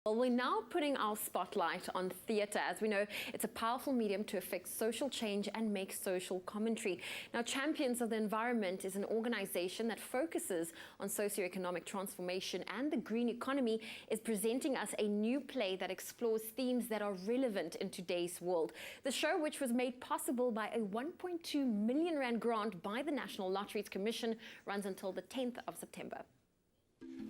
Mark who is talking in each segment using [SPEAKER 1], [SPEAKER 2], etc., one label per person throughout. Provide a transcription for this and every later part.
[SPEAKER 1] Well, we're now putting our spotlight on theatre. As we know, it's a powerful medium to affect social change and make social commentary. Now, Champions of the Environment is an organization that focuses on socioeconomic transformation and the green economy, is presenting us a new play that explores themes that are relevant in today's world. The show, which was made possible by a 1.2 million rand grant by the National Lotteries Commission, runs until the 10th of September.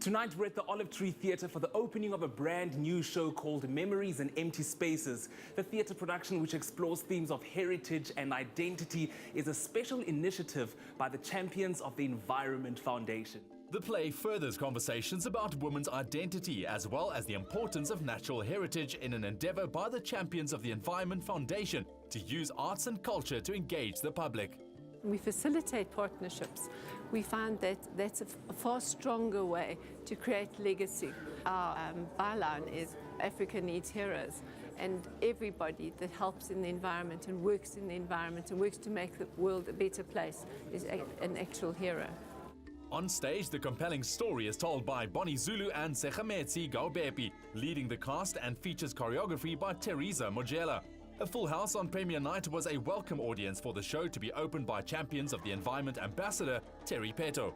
[SPEAKER 2] Tonight we're at the Olive Tree Theatre for the opening of a brand new show called Memories and Empty Spaces. The theatre production, which explores themes of heritage and identity, is a special initiative by the Champions of the Environment Foundation.
[SPEAKER 3] The play furthers conversations about women's identity as well as the importance of natural heritage in an endeavour by the Champions of the Environment Foundation to use arts and culture to engage the public.
[SPEAKER 4] We facilitate partnerships. We find that that's a far stronger way to create legacy. Our byline is Africa needs heroes, and everybody that helps in the environment and works in the environment and works to make the world a better place is an actual hero.
[SPEAKER 3] On stage, the compelling story is told by Bonnie Zulu and Segametsi Gaubepi, leading the cast, and features choreography by Teresa Mogela. A full house on premiere night was a welcome audience for the show to be opened by Champions of the Environment Ambassador Terry Peto.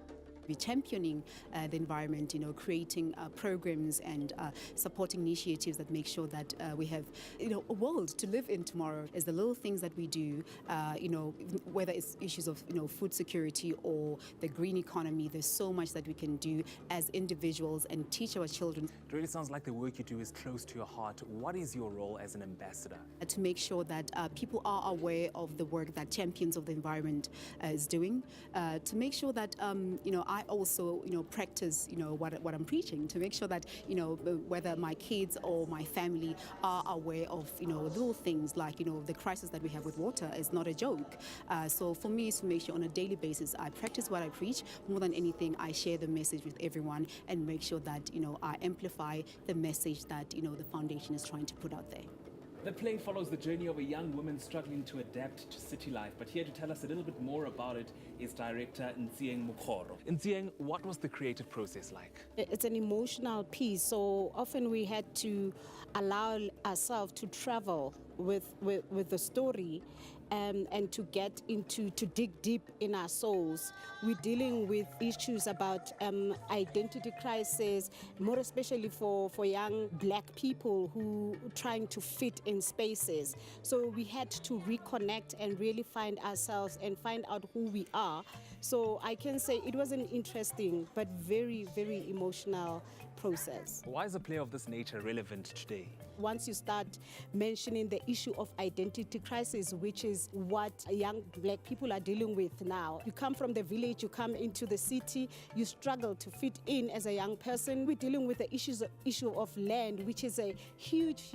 [SPEAKER 5] We're championing the environment, creating programs and supporting initiatives that make sure that we have, a world to live in tomorrow. As the little things that we do, whether it's issues of, food security or the green economy, there's so much that we can do as individuals and teach our children.
[SPEAKER 2] It really sounds like the work you do is close to your heart. What is your role as an ambassador?
[SPEAKER 5] To make sure that people are aware of the work that Champions of the Environment is doing, to make sure that, I also, practice, what I'm preaching, to make sure that, whether my kids or my family are aware of, little things like, the crisis that we have with water is not a joke. So for me, it's to make sure on a daily basis I practice what I preach. More than anything, I share the message with everyone and make sure that, I amplify the message that, the foundation is trying to put out there.
[SPEAKER 2] The play follows the journey of a young woman struggling to adapt to city life. But here to tell us a little bit more about it is director Ntsieng Mokgoro. Ntsieng, what was the creative process like?
[SPEAKER 6] It's an emotional piece, so often we had to allow ourselves to travel with the story and to get into, to dig deep in our souls. We're dealing with issues about identity crisis, more especially for young black people who are trying to fit in spaces. So we had to reconnect and really find ourselves and find out who we are. So I can say it was an interesting but very, very emotional process.
[SPEAKER 2] Why is a play of this nature relevant today?
[SPEAKER 6] Once you start mentioning the issue of identity crisis, which is what young black people are dealing with now. You come from the village, you come into the city, you struggle to fit in as a young person. We're dealing with the issue of land, which is a huge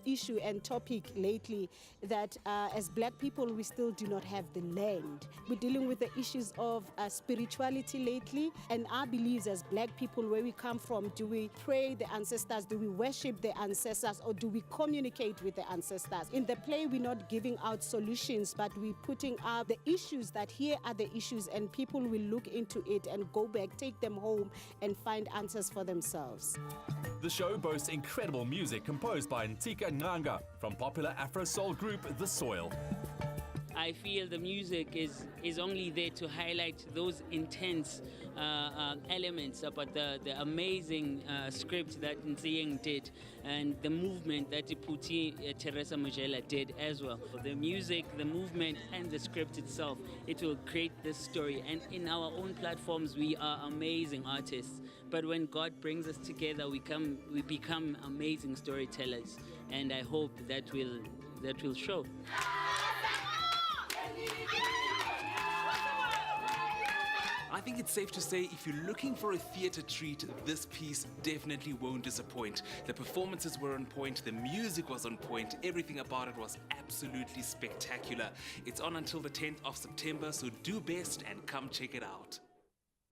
[SPEAKER 6] issue and topic lately, that as black people, we still do not have the land. We're dealing with the issues of spirituality lately, and our beliefs as black people, where we come from. Do we pray the ancestors? Do we worship the ancestors? Or do we communicate with the ancestors? In the play, we're not giving out solutions, but we're putting out the issues, that here are the issues, and people will look into it and go back, take them home and find answers for themselves.
[SPEAKER 3] The show boasts incredible music composed by Ntika Nganga from popular Afro-soul group The Soil.
[SPEAKER 7] I feel the music is only there to highlight those intense elements about the amazing script that Ntsieng did and the movement that Teresa Mogela did as well. The music, the movement and the script itself, it will create this story. And in our own platforms, we are amazing artists. But when God brings us together, we become amazing storytellers. And I hope that will show.
[SPEAKER 2] I think it's safe to say if you're looking for a theatre treat, this piece definitely won't disappoint. The performances were on point, the music was on point, everything about it was absolutely spectacular. It's on until the 10th of September, so do best and come check it out.